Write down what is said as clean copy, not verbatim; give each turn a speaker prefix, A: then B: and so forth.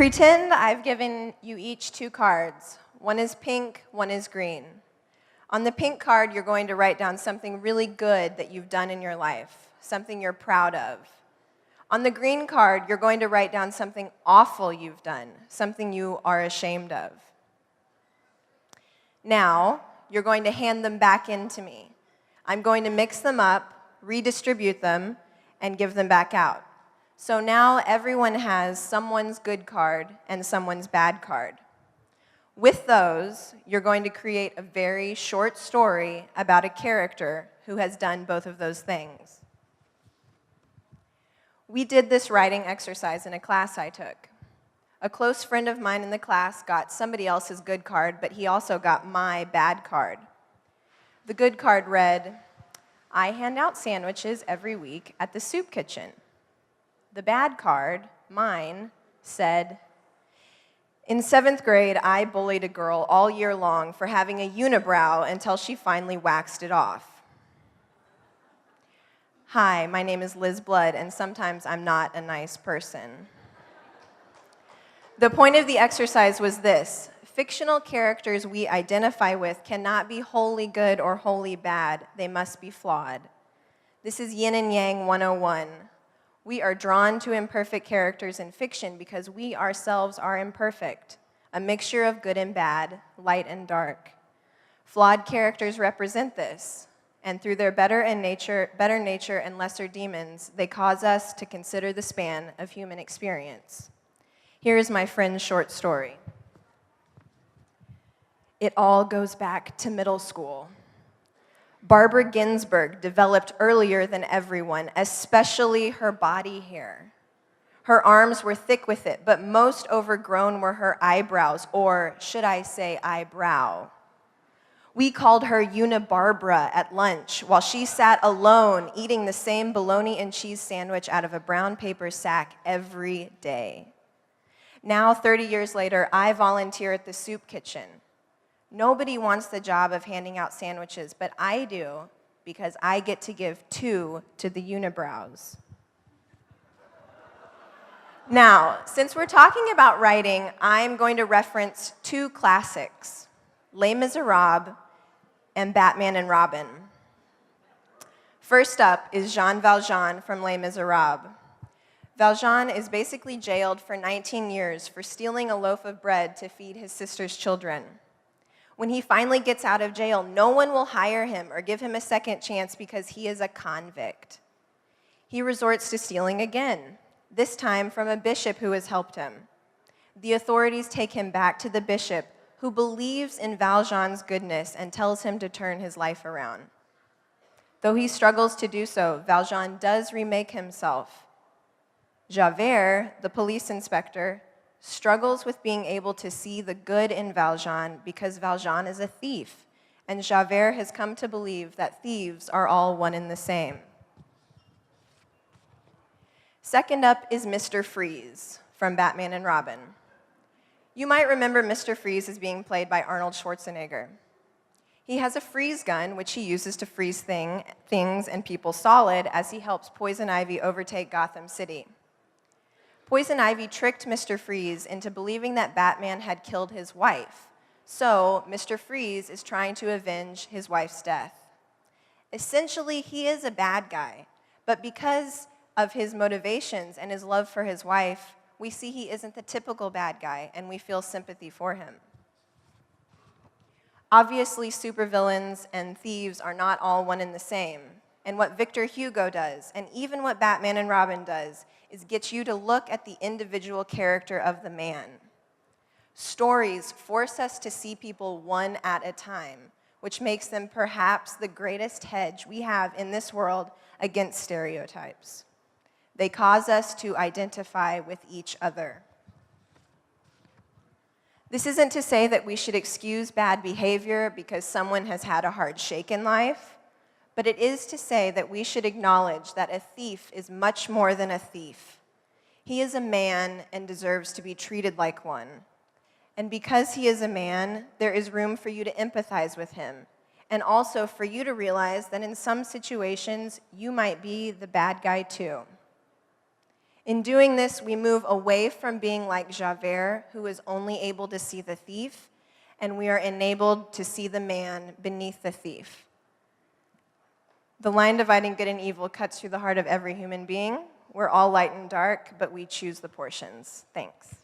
A: Pretend I've given you each 2 cards. One is pink, one is green. On the pink card, you're going to write down something really good that you've done in your life, something you're proud of. On the green card, you're going to write down something awful you've done, something you are ashamed of. Now, you're going to hand them back in to me. I'm going to mix them up, redistribute them, and give them back out. So now everyone has someone's good card and someone's bad card. With those, you're going to create a very short story about a character who has done both of those things. We did this writing exercise in a class I took. A close friend of mine in the class got somebody else's good card, but he also got my bad card. The good card read, "I hand out sandwiches every week at the soup kitchen." The bad card, mine, said, "In 7th grade, I bullied a girl all year long for having a unibrow until she finally waxed it off." Hi, my name is Liz Blood, and sometimes I'm not a nice person. The point of the exercise was this: fictional characters we identify with cannot be wholly good or wholly bad. They must be flawed. This is Yin and Yang 101. We are drawn to imperfect characters in fiction because we ourselves are imperfect, a mixture of good and bad, light and dark. Flawed characters represent this, and through their better nature and lesser demons, they cause us to consider the span of human experience. Here is my friend's short story. It all goes back to middle school. Barbara Ginsburg developed earlier than everyone, especially her body hair. Her arms were thick with it, but most overgrown were her eyebrows, or should I say eyebrow. We called her Unibarbara at lunch while she sat alone eating the same bologna and cheese sandwich out of a brown paper sack every day. Now, 30 years later, I volunteer at the soup kitchen. Nobody wants the job of handing out sandwiches, but I do because I get to give 2 to the unibrows. Now, since we're talking about writing, I'm going to reference 2 classics, Les Miserables and Batman and Robin. First up is Jean Valjean from Les Miserables. Valjean is basically jailed for 19 years for stealing a loaf of bread to feed his sister's children. When he finally gets out of jail, no one will hire him or give him a second chance because he is a convict. He resorts to stealing again, this time from a bishop who has helped him. The authorities take him back to the bishop, who believes in Valjean's goodness and tells him to turn his life around. Though he struggles to do so, Valjean does remake himself. Javert, the police inspector, struggles with being able to see the good in Valjean because Valjean is a thief, and Javert has come to believe that thieves are all one and the same. Second up is Mr. Freeze from Batman and Robin. You might remember Mr. Freeze as being played by Arnold Schwarzenegger. He has a freeze gun, which he uses to freeze things and people solid as he helps Poison Ivy overtake Gotham City. Poison Ivy tricked Mr. Freeze into believing that Batman had killed his wife, so Mr. Freeze is trying to avenge his wife's death. Essentially, he is a bad guy, but because of his motivations and his love for his wife, we see he isn't the typical bad guy, and we feel sympathy for him. Obviously, supervillains and thieves are not all one and the same, and what Victor Hugo does, and even what Batman and Robin does, is get you to look at the individual character of the man. Stories force us to see people one at a time, which makes them perhaps the greatest hedge we have in this world against stereotypes. They cause us to identify with each other. This isn't to say that we should excuse bad behavior because someone has had a hard shake in life, but it is to say that we should acknowledge that a thief is much more than a thief. He is a man and deserves to be treated like one. And because he is a man, there is room for you to empathize with him, and also for you to realize that in some situations, you might be the bad guy too. In doing this, we move away from being like Javert, who is only able to see the thief, and we are enabled to see the man beneath the thief. The line dividing good and evil cuts through the heart of every human being. We're all light and dark, but we choose the portions. Thanks.